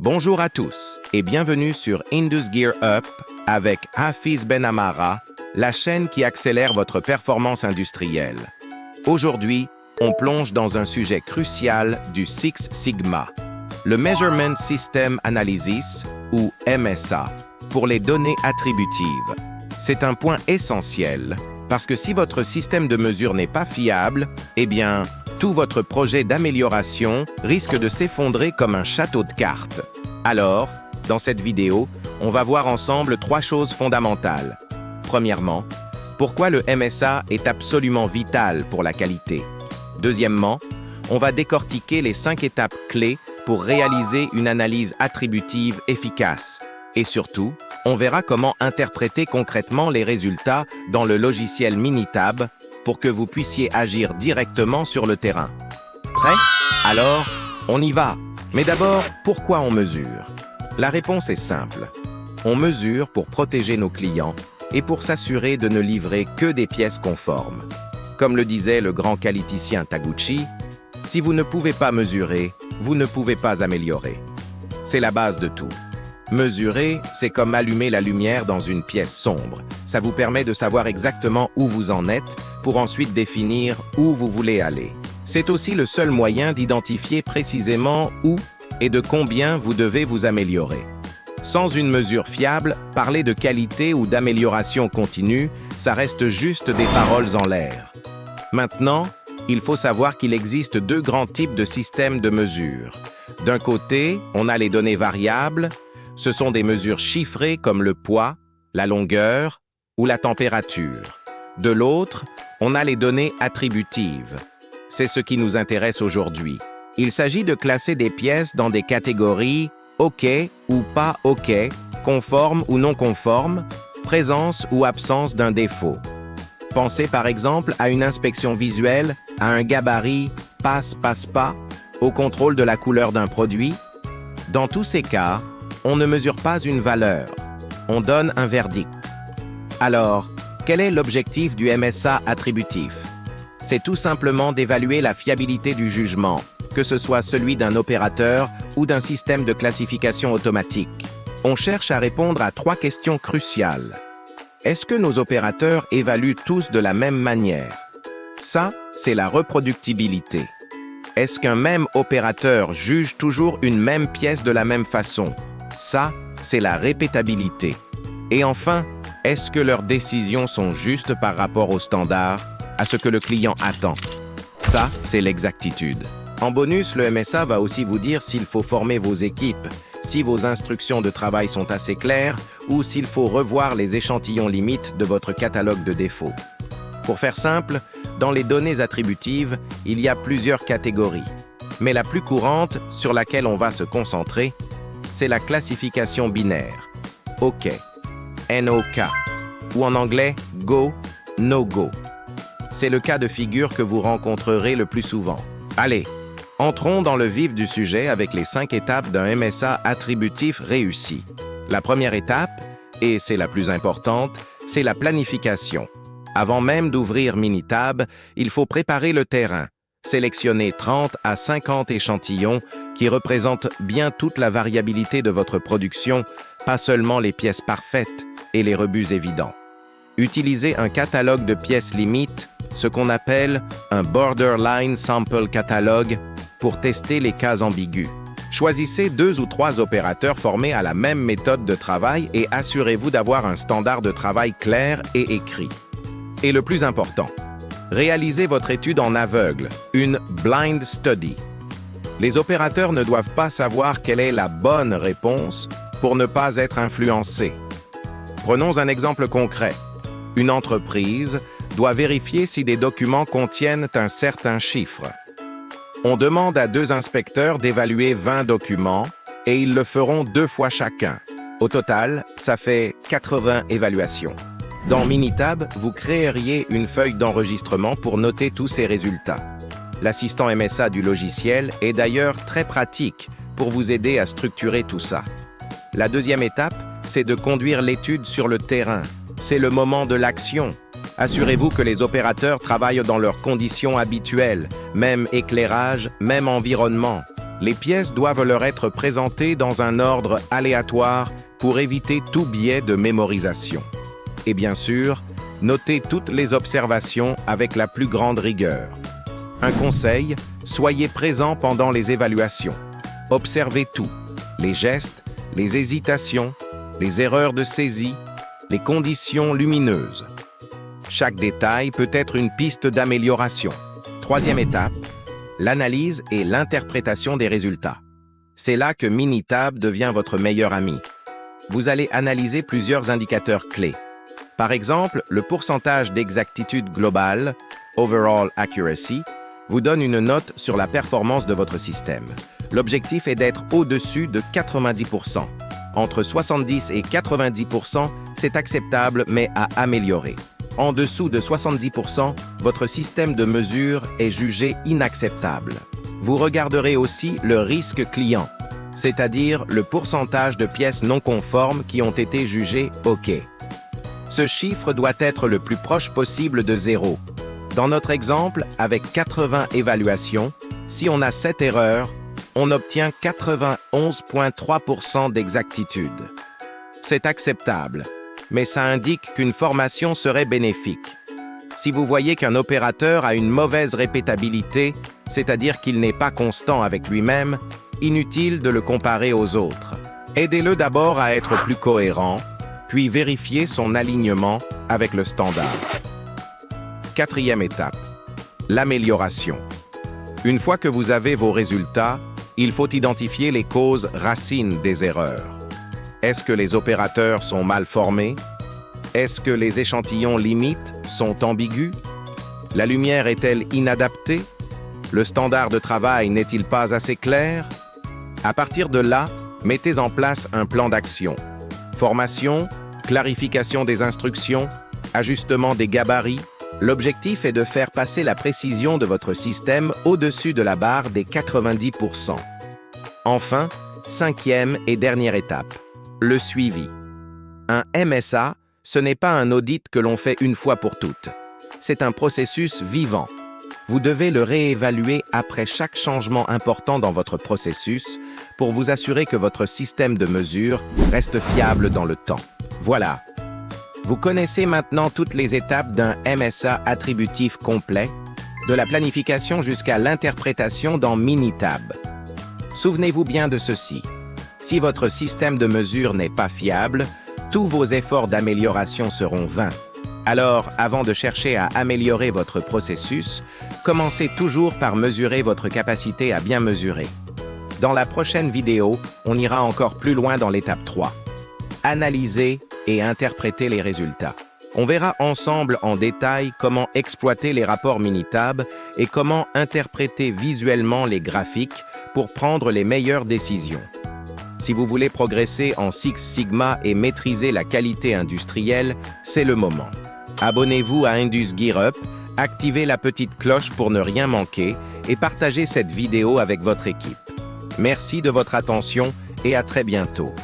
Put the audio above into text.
Bonjour à tous et bienvenue sur Indus Gear Up avec Hafiz Ben Amara, la chaîne qui accélère votre performance industrielle. Aujourd'hui, on plonge dans un sujet crucial du Six Sigma, le Measurement System Analysis ou MSA, pour les données attributives. C'est un point essentiel parce que si votre système de mesure n'est pas fiable, eh bien, tout votre projet d'amélioration risque de s'effondrer comme un château de cartes. Alors, dans cette vidéo, on va voir ensemble 3 choses fondamentales. Premièrement, pourquoi le MSA est absolument vital pour la qualité. Deuxièmement, on va décortiquer les 5 étapes clés pour réaliser une analyse attributive efficace. Et surtout, on verra comment interpréter concrètement les résultats dans le logiciel Minitab pour que vous puissiez agir directement sur le terrain. Prêt? Alors, on y va! Mais d'abord, pourquoi on mesure? La réponse est simple. On mesure pour protéger nos clients et pour s'assurer de ne livrer que des pièces conformes. Comme le disait le grand qualiticien Taguchi, si vous ne pouvez pas mesurer, vous ne pouvez pas améliorer. C'est la base de tout. Mesurer, c'est comme allumer la lumière dans une pièce sombre. Ça vous permet de savoir exactement où vous en êtes pour ensuite définir où vous voulez aller. C'est aussi le seul moyen d'identifier précisément où et de combien vous devez vous améliorer. Sans une mesure fiable, parler de qualité ou d'amélioration continue, ça reste juste des paroles en l'air. Maintenant, il faut savoir qu'il existe 2 grands types de systèmes de mesure. D'un côté, on a les données variables. Ce sont des mesures chiffrées comme le poids, la longueur ou la température. De l'autre, on a les données attributives. C'est ce qui nous intéresse aujourd'hui. Il s'agit de classer des pièces dans des catégories OK ou pas OK, conforme ou non conforme, présence ou absence d'un défaut. Pensez par exemple à une inspection visuelle, à un gabarit passe pas, au contrôle de la couleur d'un produit. Dans tous ces cas, on ne mesure pas une valeur, on donne un verdict. Alors, quel est l'objectif du MSA attributif? C'est tout simplement d'évaluer la fiabilité du jugement, que ce soit celui d'un opérateur ou d'un système de classification automatique. On cherche à répondre à 3 questions cruciales. Est-ce que nos opérateurs évaluent tous de la même manière? Ça, c'est la reproductibilité. Est-ce qu'un même opérateur juge toujours une même pièce de la même façon? Ça, c'est la répétabilité. Et enfin, est-ce que leurs décisions sont justes par rapport aux standards, à ce que le client attend? Ça, c'est l'exactitude. En bonus, le MSA va aussi vous dire s'il faut former vos équipes, si vos instructions de travail sont assez claires ou s'il faut revoir les échantillons limites de votre catalogue de défauts. Pour faire simple, dans les données attributives, il y a plusieurs catégories. Mais la plus courante, sur laquelle on va se concentrer, c'est la classification binaire. OK, NOK, ou en anglais Go, No Go. C'est le cas de figure que vous rencontrerez le plus souvent. Allez, entrons dans le vif du sujet avec les 5 étapes d'un MSA attributif réussi. La première étape, et c'est la plus importante, c'est la planification. Avant même d'ouvrir Minitab, il faut préparer le terrain. Sélectionnez 30 à 50 échantillons qui représentent bien toute la variabilité de votre production, pas seulement les pièces parfaites et les rebuts évidents. Utilisez un catalogue de pièces limites, ce qu'on appelle un Borderline Sample Catalog, pour tester les cas ambigus. Choisissez 2 ou 3 opérateurs formés à la même méthode de travail et assurez-vous d'avoir un standard de travail clair et écrit. Et le plus important, réalisez votre étude en aveugle, une blind study. Les opérateurs ne doivent pas savoir quelle est la bonne réponse pour ne pas être influencés. Prenons un exemple concret. Une entreprise doit vérifier si des documents contiennent un certain chiffre. On demande à 2 inspecteurs d'évaluer 20 documents et ils le feront 2 fois chacun. Au total, ça fait 80 évaluations. Dans Minitab, vous créeriez une feuille d'enregistrement pour noter tous ces résultats. L'assistant MSA du logiciel est d'ailleurs très pratique pour vous aider à structurer tout ça. La deuxième étape, c'est de conduire l'étude sur le terrain. C'est le moment de l'action. Assurez-vous que les opérateurs travaillent dans leurs conditions habituelles, même éclairage, même environnement. Les pièces doivent leur être présentées dans un ordre aléatoire pour éviter tout biais de mémorisation. Et bien sûr, notez toutes les observations avec la plus grande rigueur. Un conseil, soyez présent pendant les évaluations. Observez tout, les gestes, les hésitations, les erreurs de saisie, les conditions lumineuses. Chaque détail peut être une piste d'amélioration. Troisième étape, l'analyse et l'interprétation des résultats. C'est là que Minitab devient votre meilleur ami. Vous allez analyser plusieurs indicateurs clés. Par exemple, le pourcentage d'exactitude globale, Overall Accuracy, vous donne une note sur la performance de votre système. L'objectif est d'être au-dessus de 90%. Entre 70 et 90%, c'est acceptable mais à améliorer. En dessous de 70%, votre système de mesure est jugé inacceptable. Vous regarderez aussi le risque client, c'est-à-dire le pourcentage de pièces non conformes qui ont été jugées OK. Ce chiffre doit être le plus proche possible de 0. Dans notre exemple, avec 80 évaluations, si on a 7 erreurs, on obtient 91,3% d'exactitude. C'est acceptable, mais ça indique qu'une formation serait bénéfique. Si vous voyez qu'un opérateur a une mauvaise répétabilité, c'est-à-dire qu'il n'est pas constant avec lui-même, inutile de le comparer aux autres. Aidez-le d'abord à être plus cohérent, puis vérifiez son alignement avec le standard. Quatrième étape, l'amélioration. Une fois que vous avez vos résultats, il faut identifier les causes racines des erreurs. Est-ce que les opérateurs sont mal formés? Est-ce que les échantillons limites sont ambigus? La lumière est-elle inadaptée? Le standard de travail n'est-il pas assez clair? À partir de là, mettez en place un plan d'action. Formation, clarification des instructions, ajustement des gabarits. L'objectif est de faire passer la précision de votre système au-dessus de la barre des 90%. Enfin, cinquième et dernière étape, le suivi. Un MSA, ce n'est pas un audit que l'on fait une fois pour toutes. C'est un processus vivant. Vous devez le réévaluer après chaque changement important dans votre processus pour vous assurer que votre système de mesure reste fiable dans le temps. Voilà. Vous connaissez maintenant toutes les étapes d'un MSA attributif complet, de la planification jusqu'à l'interprétation dans Minitab. Souvenez-vous bien de ceci. Si votre système de mesure n'est pas fiable, tous vos efforts d'amélioration seront vains. Alors, avant de chercher à améliorer votre processus, commencez toujours par mesurer votre capacité à bien mesurer. Dans la prochaine vidéo, on ira encore plus loin dans l'étape 3. Analyser et interpréter les résultats. On verra ensemble en détail comment exploiter les rapports Minitab et comment interpréter visuellement les graphiques pour prendre les meilleures décisions. Si vous voulez progresser en Six Sigma et maîtriser la qualité industrielle, c'est le moment. Abonnez-vous à Indus Gear Up, activez la petite cloche pour ne rien manquer et partagez cette vidéo avec votre équipe. Merci de votre attention et à très bientôt.